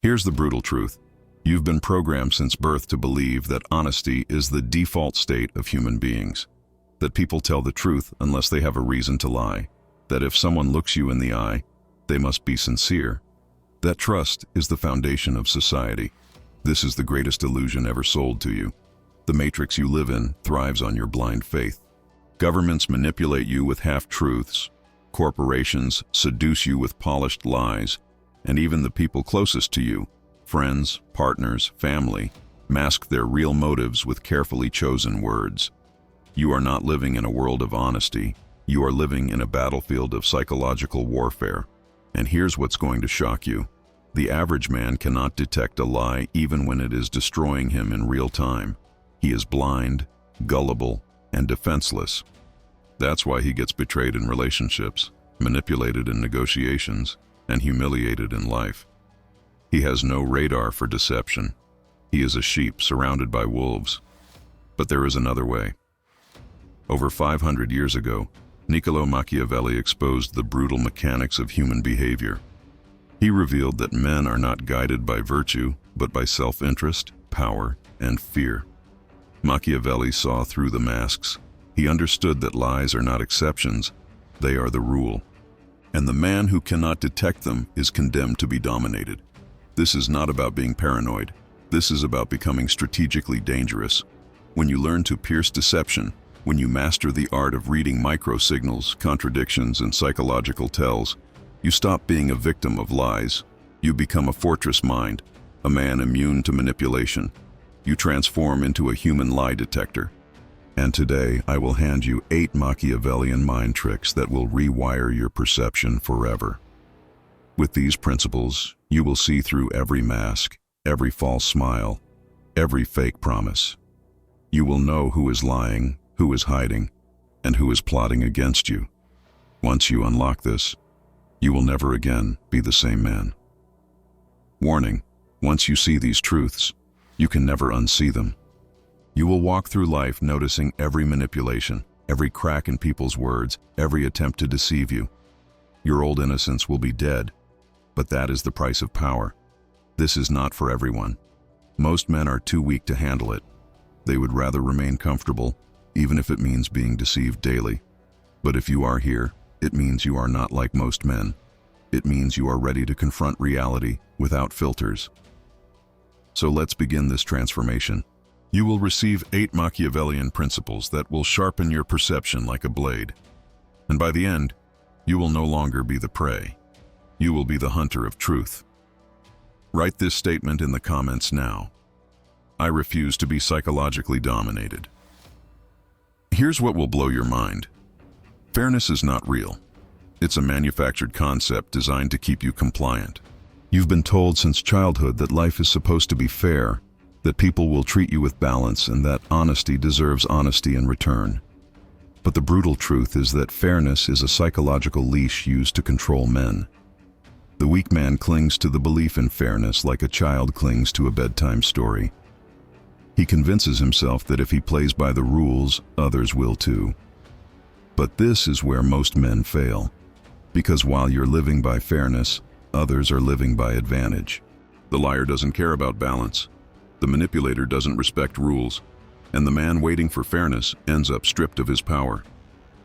Here's the brutal truth. You've been programmed since birth to believe that honesty is the default state of human beings, that people tell the truth unless they have a reason to lie, that if someone looks you in the eye, they must be sincere. That trust is the foundation of society. This is the greatest illusion ever sold to you. The matrix you live in thrives on your blind faith. Governments manipulate you with half-truths, corporations seduce you with polished lies, and even the people closest to you, friends, partners, family, mask their real motives with carefully chosen words. You are not living in a world of honesty. You are living in a battlefield of psychological warfare. And here's what's going to shock you. The average man cannot detect a lie even when it is destroying him in real time. He is blind, gullible, and defenseless. That's why he gets betrayed in relationships, manipulated in negotiations, and humiliated in life. He has no radar for deception. He is a sheep surrounded by wolves. But there is another way. Over 500 years ago, Niccolò Machiavelli exposed the brutal mechanics of human behavior. He revealed that men are not guided by virtue, but by self-interest, power, and fear. Machiavelli saw through the masks. He understood that lies are not exceptions, they are the rule. And the man who cannot detect them is condemned to be dominated. This is not about being paranoid. This is about becoming strategically dangerous. When you learn to pierce deception, when you master the art of reading micro-signals, contradictions, and psychological tells, you stop being a victim of lies. You become a fortress mind, a man immune to manipulation. You transform into a human lie detector. And today, I will hand you 8 Machiavellian mind tricks that will rewire your perception forever. With these principles, you will see through every mask, every false smile, every fake promise. You will know who is lying, who is hiding, and who is plotting against you. Once you unlock this, you will never again be the same man. Warning: once you see these truths, you can never unsee them. You will walk through life noticing every manipulation, every crack in people's words, every attempt to deceive you. Your old innocence will be dead, but that is the price of power. This is not for everyone. Most men are too weak to handle it. They would rather remain comfortable, even if it means being deceived daily. But if you are here, it means you are not like most men. It means you are ready to confront reality without filters. So let's begin this transformation. You will receive 8 Machiavellian principles that will sharpen your perception like a blade. And by the end, you will no longer be the prey. You will be the hunter of truth. Write this statement in the comments now. I refuse to be psychologically dominated. Here's what will blow your mind. Fairness is not real. It's a manufactured concept designed to keep you compliant. You've been told since childhood that life is supposed to be fair, that people will treat you with balance, and that honesty deserves honesty in return. But the brutal truth is that fairness is a psychological leash used to control men. The weak man clings to the belief in fairness like a child clings to a bedtime story. He convinces himself that if he plays by the rules, others will too. But this is where most men fail. Because while you're living by fairness, others are living by advantage. The liar doesn't care about balance. The manipulator doesn't respect rules. And the man waiting for fairness ends up stripped of his power.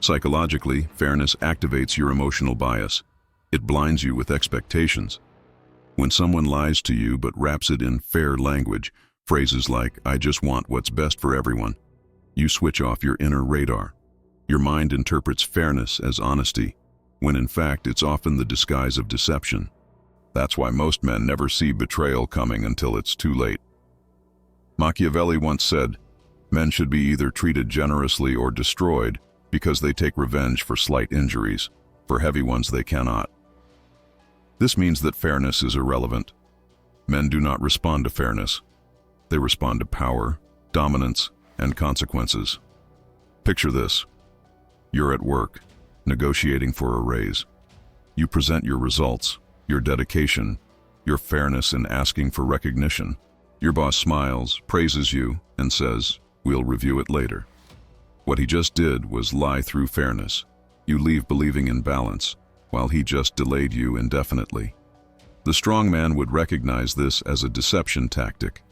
Psychologically, fairness activates your emotional bias. It blinds you with expectations. When someone lies to you but wraps it in fair language, phrases like, "I just want what's best for everyone," you switch off your inner radar. Your mind interprets fairness as honesty, when in fact it's often the disguise of deception. That's why most men never see betrayal coming until it's too late. Machiavelli once said, "Men should be either treated generously or destroyed because they take revenge for slight injuries. For heavy ones they cannot." This means that fairness is irrelevant. Men do not respond to fairness. They respond to power, dominance, and consequences. Picture this. You're at work, negotiating for a raise. You present your results, your dedication, your fairness in asking for recognition. Your boss smiles, praises you, and says, "We'll review it later." What he just did was lie through fairness. You leave believing in balance, while he just delayed you indefinitely. The strong man would recognize this as a deception tactic.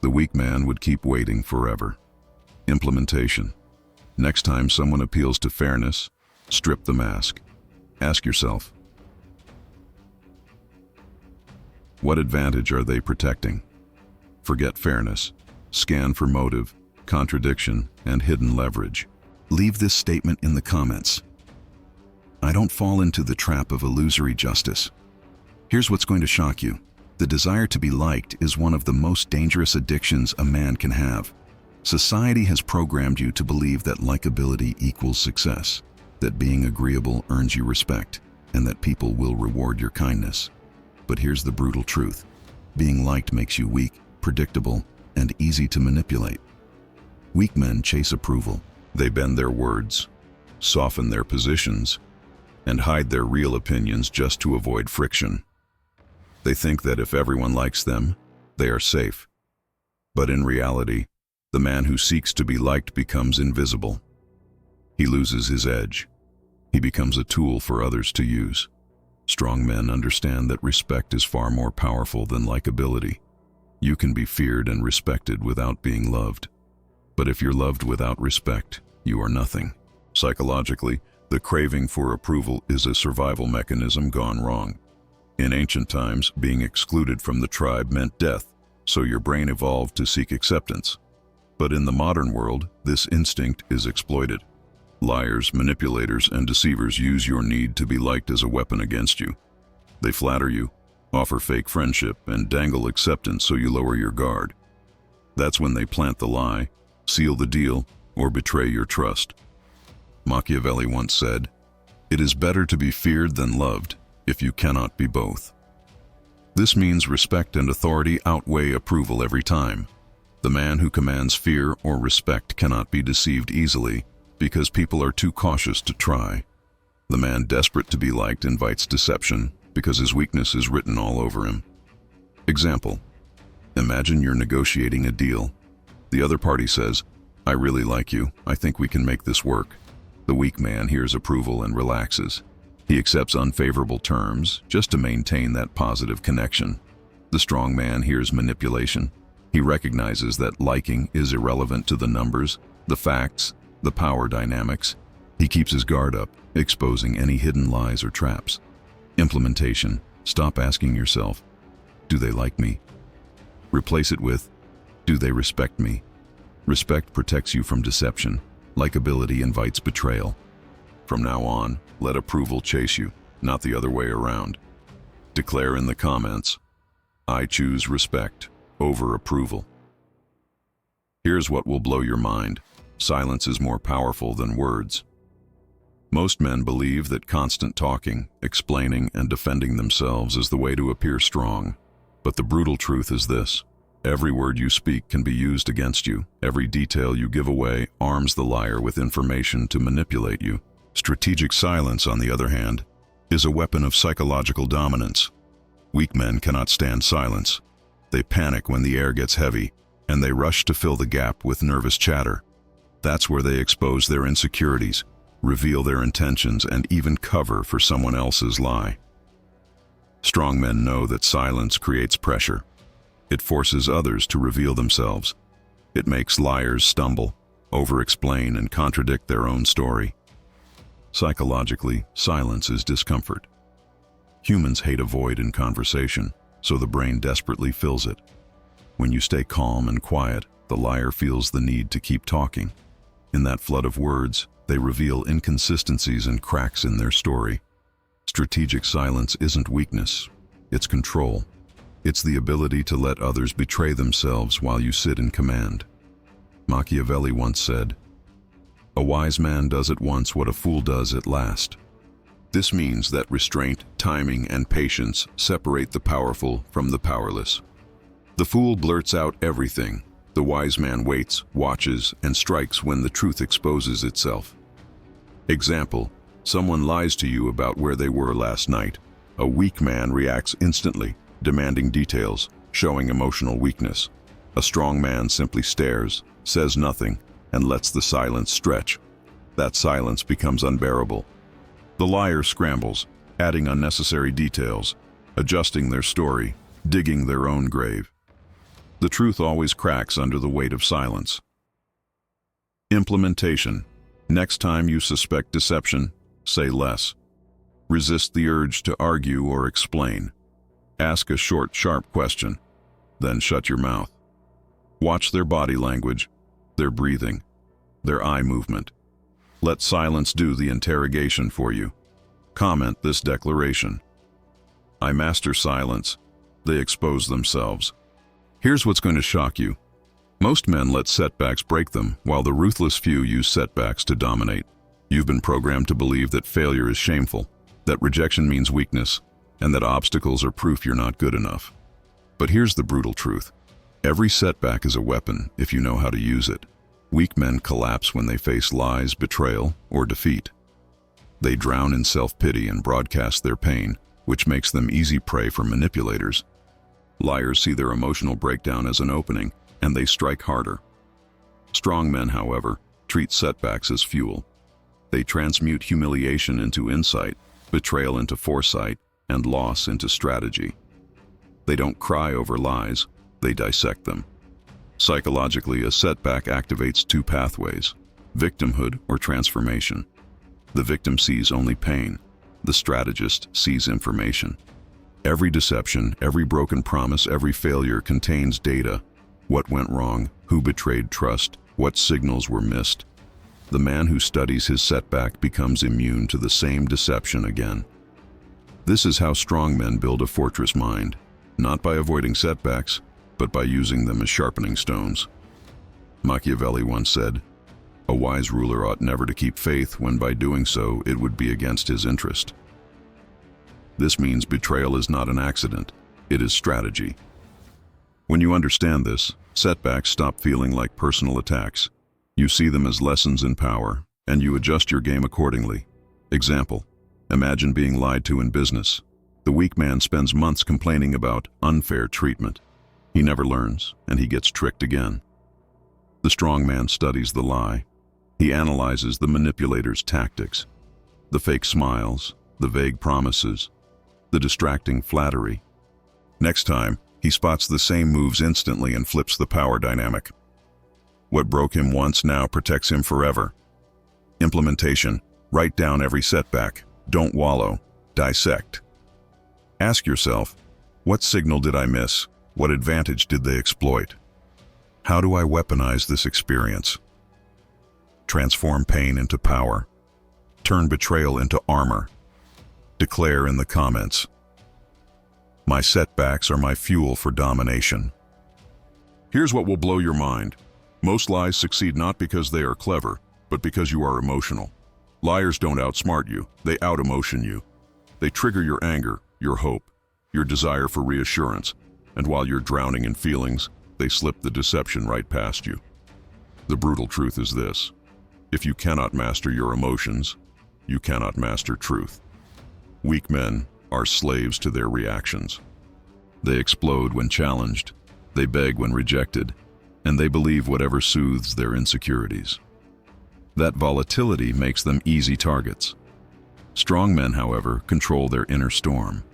The weak man would keep waiting forever. Implementation. Next time someone appeals to fairness, strip the mask. Ask yourself, what advantage are they protecting? Forget fairness. Scan for motive, contradiction, and hidden leverage. Leave this statement in the comments. I don't fall into the trap of illusory justice. Here's what's going to shock you. The desire to be liked is one of the most dangerous addictions a man can have. Society has programmed you to believe that likability equals success, that being agreeable earns you respect, and that people will reward your kindness. But here's the brutal truth. Being liked makes you weak, predictable, and easy to manipulate. Weak men chase approval. They bend their words, soften their positions, and hide their real opinions just to avoid friction. They think that if everyone likes them, they are safe. But in reality, the man who seeks to be liked becomes invisible. He loses his edge. He becomes a tool for others to use. Strong men understand that respect is far more powerful than likability. You can be feared and respected without being loved. But if you're loved without respect, you are nothing. Psychologically, the craving for approval is a survival mechanism gone wrong. In ancient times, being excluded from the tribe meant death, so your brain evolved to seek acceptance. But in the modern world, this instinct is exploited. Liars, manipulators, and deceivers use your need to be liked as a weapon against you. They flatter you, offer fake friendship, and dangle acceptance so you lower your guard. That's when they plant the lie, seal the deal, or betray your trust. Machiavelli once said, "It is better to be feared than loved, if you cannot be both." This means respect and authority outweigh approval every time. The man who commands fear or respect cannot be deceived easily because people are too cautious to try. The man desperate to be liked invites deception because his weakness is written all over him. Example: imagine you're negotiating a deal. The other party says, "I really like you. I think we can make this work." The weak man hears approval and relaxes. He accepts unfavorable terms just to maintain that positive connection. The strong man hears manipulation. He recognizes that liking is irrelevant to the numbers, the facts, the power dynamics. He keeps his guard up, exposing any hidden lies or traps. Implementation. Stop asking yourself, "Do they like me?" Replace it with, "Do they respect me?" Respect protects you from deception. Likability invites betrayal. From now on, let approval chase you, not the other way around. Declare in the comments, "I choose respect over approval." Here's what will blow your mind. Silence is more powerful than words. Most men believe that constant talking, explaining, and defending themselves is the way to appear strong. But the brutal truth is this: every word you speak can be used against you. Every detail you give away arms the liar with information to manipulate you. Strategic silence, on the other hand, is a weapon of psychological dominance. Weak men cannot stand silence. They panic when the air gets heavy, and they rush to fill the gap with nervous chatter. That's where they expose their insecurities, reveal their intentions, and even cover for someone else's lie. Strong men know that silence creates pressure. It forces others to reveal themselves. It makes liars stumble, over-explain, and contradict their own story. Psychologically, silence is discomfort. Humans hate a void in conversation, so the brain desperately fills it. When you stay calm and quiet, the liar feels the need to keep talking. In that flood of words, they reveal inconsistencies and cracks in their story. Strategic silence isn't weakness, it's control. It's the ability to let others betray themselves while you sit in command. Machiavelli once said, "A wise man does at once what a fool does at last." This means that restraint, timing, and patience separate the powerful from the powerless. The fool blurts out everything. The wise man waits, watches, and strikes when the truth exposes itself. Example: someone lies to you about where they were last night. A weak man reacts instantly, demanding details, showing emotional weakness. A strong man simply stares, says nothing, and lets the silence stretch. That silence becomes unbearable. The liar scrambles, adding unnecessary details, adjusting their story, digging their own grave. The truth always cracks under the weight of silence. Implementation. Next time you suspect deception, say less. Resist the urge to argue or explain. Ask a short, sharp question, then shut your mouth. Watch their body language, their breathing, their eye movement. Let silence do the interrogation for you. Comment this declaration: I master silence. They expose themselves. Here's what's going to shock you. Most men let setbacks break them, while the ruthless few use setbacks to dominate. You've been programmed to believe that failure is shameful, that rejection means weakness, and that obstacles are proof you're not good enough. But here's the brutal truth. Every setback is a weapon if you know how to use it. Weak men collapse when they face lies, betrayal, or defeat. They drown in self-pity and broadcast their pain, which makes them easy prey for manipulators. Liars see their emotional breakdown as an opening, and they strike harder. Strong men, however, treat setbacks as fuel. They transmute humiliation into insight, betrayal into foresight, and loss into strategy. They don't cry over lies, they dissect them. Psychologically, a setback activates two pathways: victimhood or transformation. The victim sees only pain. The strategist sees information. Every deception, every broken promise, every failure contains data. What went wrong? Who betrayed trust? What signals were missed? The man who studies his setback becomes immune to the same deception again. This is how strong men build a fortress mind, not by avoiding setbacks, but by using them as sharpening stones. Machiavelli once said, "A wise ruler ought never to keep faith when by doing so it would be against his interest." This means betrayal is not an accident, it is strategy. When you understand this, setbacks stop feeling like personal attacks. You see them as lessons in power, and you adjust your game accordingly. Example: imagine being lied to in business. The weak man spends months complaining about unfair treatment. He never learns, and he gets tricked again. The strong man studies the lie. He analyzes the manipulator's tactics, the fake smiles, the vague promises, the distracting flattery. Next time, he spots the same moves instantly and flips the power dynamic. What broke him once now protects him forever. Implementation: write down every setback. Don't wallow, dissect. Ask yourself, what signal did I miss? What advantage did they exploit? How do I weaponize this experience? Transform pain into power. Turn betrayal into armor. Declare in the comments: my setbacks are my fuel for domination. Here's what will blow your mind. Most lies succeed not because they are clever, but because you are emotional. Liars don't outsmart you, they out-emotion you. They trigger your anger, your hope, your desire for reassurance, and while you're drowning in feelings, they slip the deception right past you. The brutal truth is this: if you cannot master your emotions, you cannot master truth. Weak men are slaves to their reactions. They explode when challenged, they beg when rejected, and they believe whatever soothes their insecurities. That volatility makes them easy targets. Strong men, however, control their inner storm.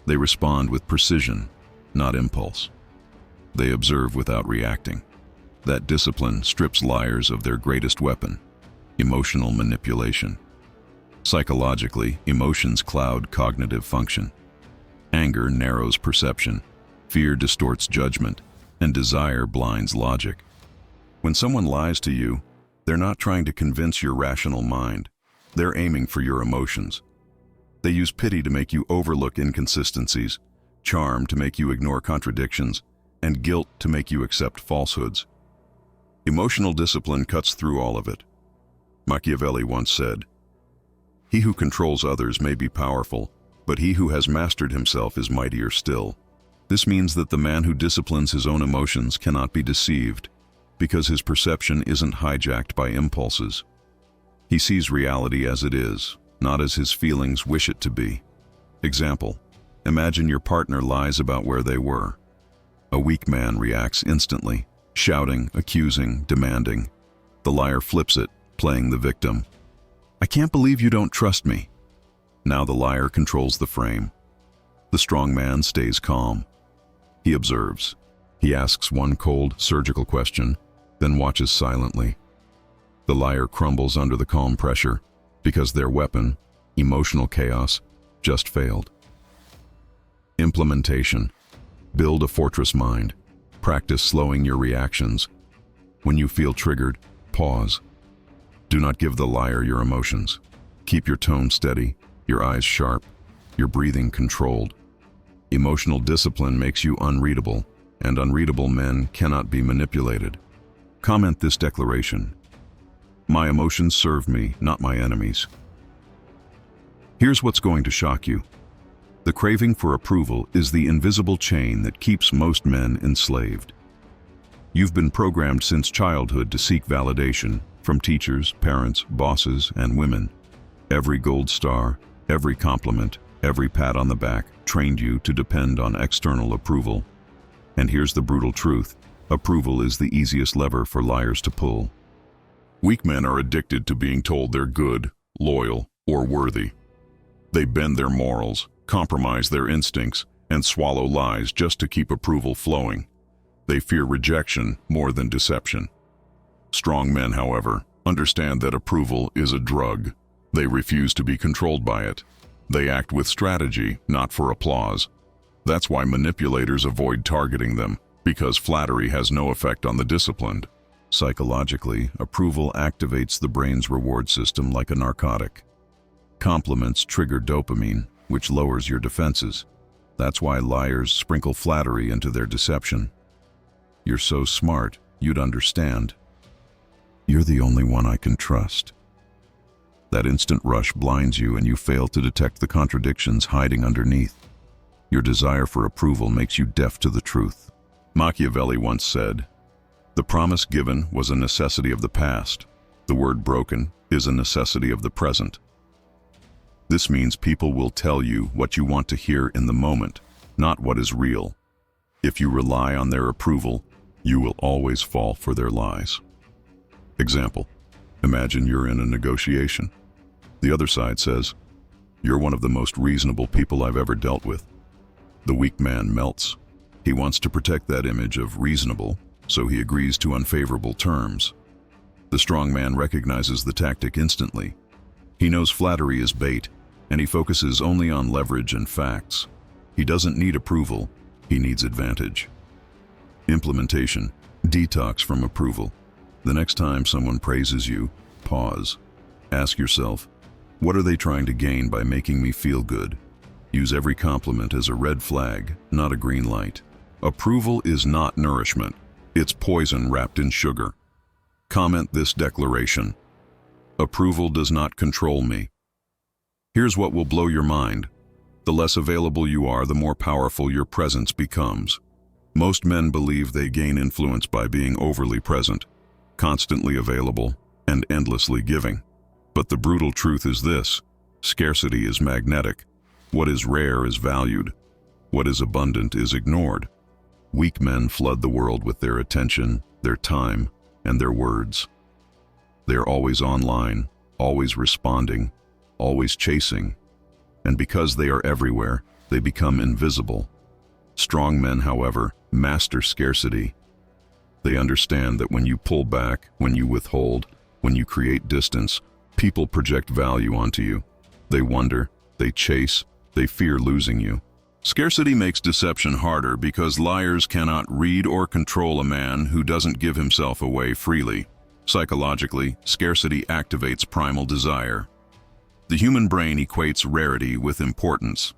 They respond with precision, not impulse. They observe without reacting. That discipline strips liars of their greatest weapon: emotional manipulation. Psychologically, emotions cloud cognitive function. Anger narrows perception, fear distorts judgment, and desire blinds logic. When someone lies to you, they're not trying to convince your rational mind. They're aiming for your emotions. They use pity to make you overlook inconsistencies, charm to make you ignore contradictions, and guilt to make you accept falsehoods. Emotional discipline cuts through all of it. Machiavelli once said, "He who controls others may be powerful, but he who has mastered himself is mightier still." This means that the man who disciplines his own emotions cannot be deceived, because his perception isn't hijacked by impulses. He sees reality as it is, not as his feelings wish it to be. Example: imagine your partner lies about where they were. A weak man reacts instantly, shouting, accusing, demanding. The liar flips it, playing the victim. "I can't believe you don't trust me." Now the liar controls the frame. The strong man stays calm. He observes. He asks one cold, surgical question, then watches silently. The liar crumbles under the calm pressure because their weapon, emotional chaos, just failed. Implementation. Build a fortress mind. Practice slowing your reactions. When you feel triggered, pause. Do not give the liar your emotions. Keep your tone steady, your eyes sharp, your breathing controlled. Emotional discipline makes you unreadable, and unreadable men cannot be manipulated. Comment this declaration. My emotions serve me, not my enemies. Here's what's going to shock you. The craving for approval is the invisible chain that keeps most men enslaved. You've been programmed since childhood to seek validation from teachers, parents, bosses, and women. Every gold star, every compliment, every pat on the back trained you to depend on external approval. And here's the brutal truth. Approval is the easiest lever for liars to pull. Weak men are addicted to being told they're good, loyal, or worthy. They bend their morals, compromise their instincts, and swallow lies just to keep approval flowing. They fear rejection more than deception. Strong men, however, understand that approval is a drug. They refuse to be controlled by it. They act with strategy, not for applause. That's why manipulators avoid targeting them, because flattery has no effect on the disciplined. Psychologically, approval activates the brain's reward system like a narcotic. Compliments trigger dopamine, which lowers your defenses. That's why liars sprinkle flattery into their deception. You're so smart, you'd understand. You're the only one I can trust. That instant rush blinds you and you fail to detect the contradictions hiding underneath. Your desire for approval makes you deaf to the truth. Machiavelli once said, "The promise given was a necessity of the past. The word broken is a necessity of the present." This means people will tell you what you want to hear in the moment, not what is real. If you rely on their approval, you will always fall for their lies. Example, imagine you're in a negotiation. The other side says, "You're one of the most reasonable people I've ever dealt with." The weak man melts. He wants to protect that image of reasonable, so he agrees to unfavorable terms. The strong man recognizes the tactic instantly. He knows flattery is bait, and he focuses only on leverage and facts. He doesn't need approval, he needs advantage. Implementation. Detox from approval. The next time someone praises you, pause. Ask yourself, what are they trying to gain by making me feel good? Use every compliment as a red flag, not a green light. Approval is not nourishment. It's poison wrapped in sugar. Comment this declaration. Approval does not control me. Here's what will blow your mind. The less available you are, the more powerful your presence becomes. Most men believe they gain influence by being overly present, constantly available, and endlessly giving. But the brutal truth is this: scarcity is magnetic. What is rare is valued. What is abundant is ignored. Weak men flood the world with their attention, their time, and their words. They are always online, always responding, always chasing. And because they are everywhere, they become invisible. Strong men, however, master scarcity. They understand that when you pull back, when you withhold, when you create distance, people project value onto you. They wonder, they chase, they fear losing you. Scarcity makes deception harder because liars cannot read or control a man who doesn't give himself away freely. Psychologically, scarcity activates primal desire. The human brain equates rarity with importance.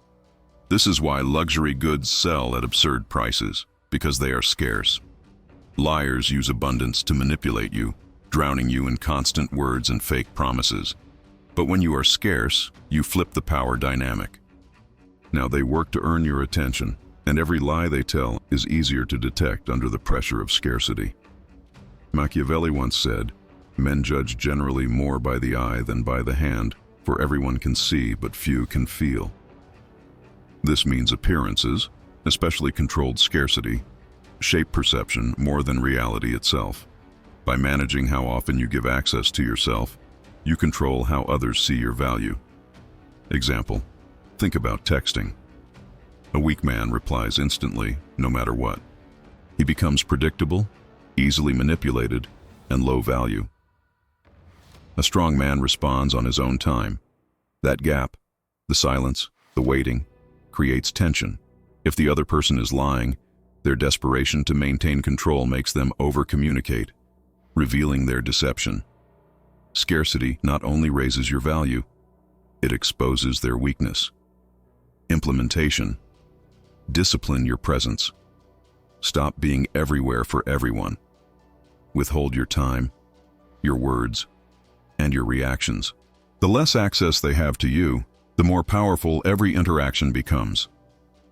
This is why luxury goods sell at absurd prices, because they are scarce. Liars use abundance to manipulate you, drowning you in constant words and fake promises. But when you are scarce, you flip the power dynamic. Now they work to earn your attention, and every lie they tell is easier to detect under the pressure of scarcity. Machiavelli once said, "Men judge generally more by the eye than by the hand, for everyone can see but few can feel." This means appearances, especially controlled scarcity, shape perception more than reality itself. By managing how often you give access to yourself, you control how others see your value. Example, think about texting. A weak man replies instantly, no matter what. He becomes predictable, easily manipulated, and low value. A strong man responds on his own time. That gap, the silence, the waiting, creates tension. If the other person is lying, their desperation to maintain control makes them over-communicate, revealing their deception. Scarcity not only raises your value, it exposes their weakness. Implementation. Discipline your presence. Stop being everywhere for everyone. Withhold your time, your words, and your reactions. The less access they have to you, the more powerful every interaction becomes.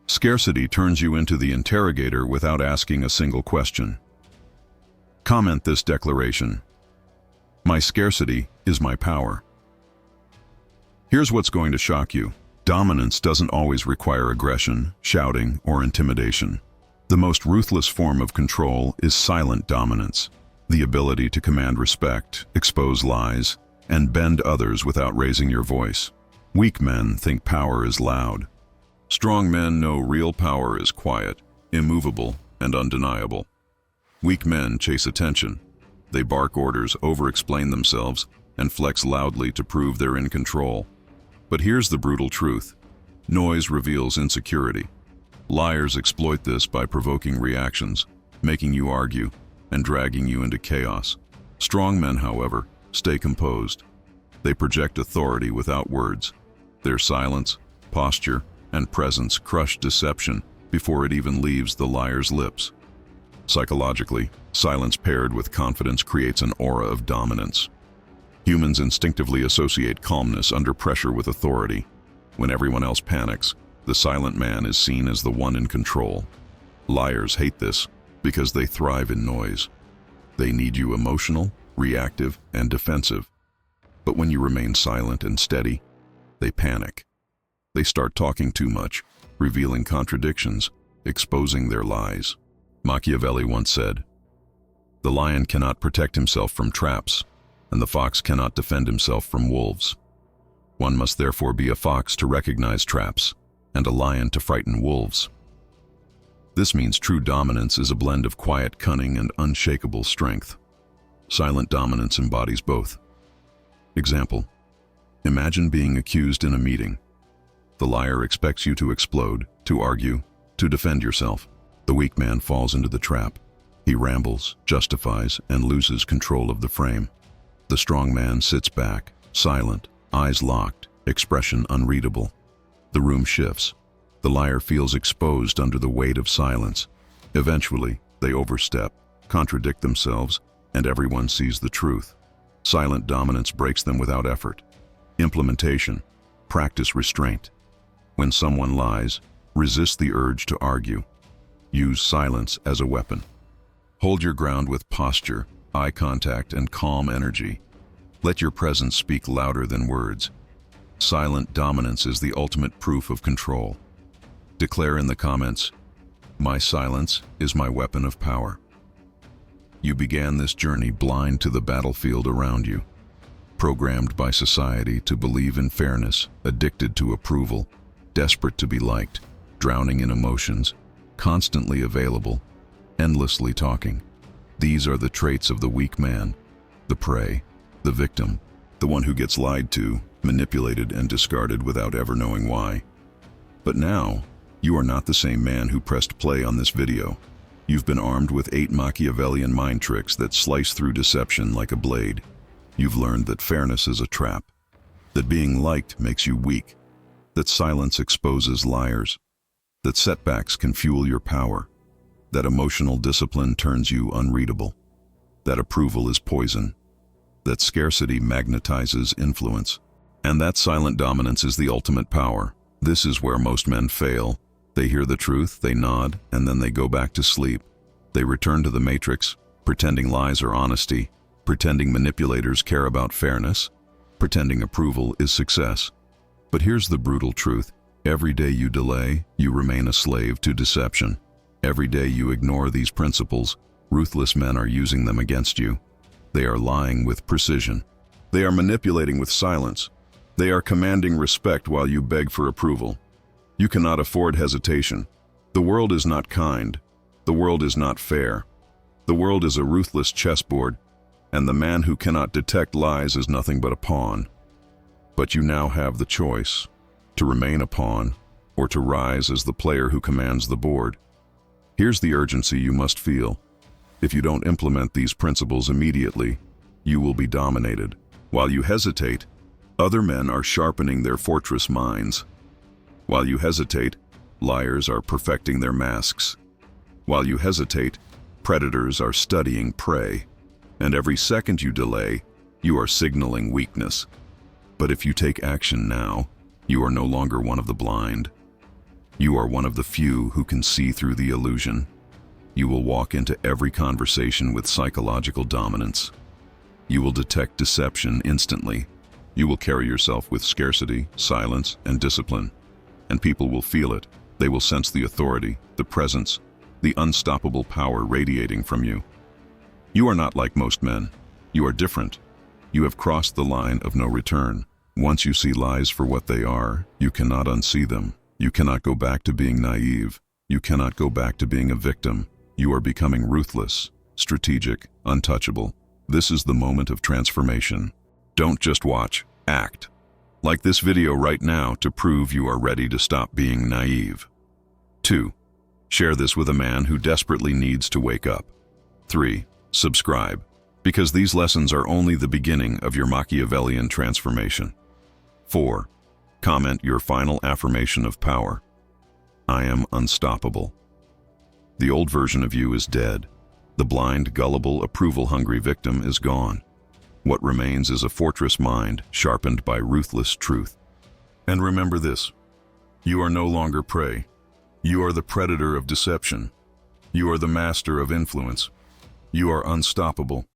Scarcity turns you into the interrogator without asking a single question. Comment this declaration: my scarcity is my power. Here's what's going to shock you. Dominance doesn't always require aggression, shouting, or intimidation. The most ruthless form of control is silent dominance, the ability to command respect, expose lies, and bend others without raising your voice. Weak men think power is loud. Strong men know real power is quiet, immovable, and undeniable. Weak men chase attention. They bark orders, over-explain themselves, and flex loudly to prove they're in control. But here's the brutal truth. Noise reveals insecurity. Liars exploit this by provoking reactions, making you argue, and dragging you into chaos. Strong men, however, stay composed. They project authority without words. Their silence, posture, and presence crush deception before it even leaves the liar's lips. Psychologically, silence paired with confidence creates an aura of dominance. Humans instinctively associate calmness under pressure with authority. When everyone else panics, the silent man is seen as the one in control. Liars hate this because they thrive in noise. They need you emotional, reactive, and defensive. But when you remain silent and steady, they panic. They start talking too much, revealing contradictions, exposing their lies. Machiavelli once said, "The lion cannot protect himself from traps, and the fox cannot defend himself from wolves. One must therefore be a fox to recognize traps, and a lion to frighten wolves." This means true dominance is a blend of quiet cunning and unshakable strength. Silent dominance embodies both. Example: imagine being accused in a meeting. The liar expects you to explode, to argue, to defend yourself. The weak man falls into the trap. He rambles, justifies, and loses control of the frame. The strong man sits back, silent, eyes locked, expression unreadable. The room shifts. The liar feels exposed under the weight of silence. Eventually, they overstep, contradict themselves, and everyone sees the truth. Silent dominance breaks them without effort. Implementation. Practice restraint. When someone lies, resist the urge to argue. Use silence as a weapon. Hold your ground with posture, eye contact, and calm energy. Let your presence speak louder than words. Silent dominance is the ultimate proof of control. Declare in the comments, "My silence is my weapon of power." You began this journey blind to the battlefield around you, programmed by society to believe in fairness, addicted to approval, desperate to be liked, drowning in emotions, constantly available, endlessly talking. These are the traits of the weak man, the prey, the victim, the one who gets lied to, manipulated, and discarded without ever knowing why. But now, you are not the same man who pressed play on this video. You've been armed with 8 Machiavellian mind tricks that slice through deception like a blade. You've learned that fairness is a trap, that being liked makes you weak, that silence exposes liars, that setbacks can fuel your power, that emotional discipline turns you unreadable, that approval is poison, that scarcity magnetizes influence, and that silent dominance is the ultimate power. This is where most men fail. They hear the truth, they nod, and then they go back to sleep. They return to the matrix, pretending lies are honesty, pretending manipulators care about fairness, pretending approval is success. But here's the brutal truth. Every day you delay, you remain a slave to deception. Every day you ignore these principles, ruthless men are using them against you. They are lying with precision. They are manipulating with silence. They are commanding respect while you beg for approval. You cannot afford hesitation. The world is not kind. The world is not fair. The world is a ruthless chessboard, and the man who cannot detect lies is nothing but a pawn. But you now have the choice to remain a pawn or to rise as the player who commands the board. Here's the urgency you must feel. If you don't implement these principles immediately, you will be dominated. While you hesitate, other men are sharpening their fortress minds. While you hesitate, liars are perfecting their masks. While you hesitate, predators are studying prey. And every second you delay, you are signaling weakness. But if you take action now, you are no longer one of the blind. You are one of the few who can see through the illusion. You will walk into every conversation with psychological dominance. You will detect deception instantly. You will carry yourself with scarcity, silence, and discipline. And people will feel it. They will sense the authority, the presence, the unstoppable power radiating from you. You are not like most men. You are different. You have crossed the line of no return. Once you see lies for what they are, you cannot unsee them. You cannot go back to being naive. You cannot go back to being a victim. You are becoming ruthless, strategic, untouchable. This is the moment of transformation. Don't just watch, act. Like this video right now to prove you are ready to stop being naive. 2. Share this with a man who desperately needs to wake up. 3. Subscribe, because these lessons are only the beginning of your Machiavellian transformation. 4. Comment your final affirmation of power. I am unstoppable. The old version of you is dead. The blind, gullible, approval-hungry victim is gone. What remains is a fortress mind sharpened by ruthless truth. And remember this: you are no longer prey. You are the predator of deception. You are the master of influence. You are unstoppable.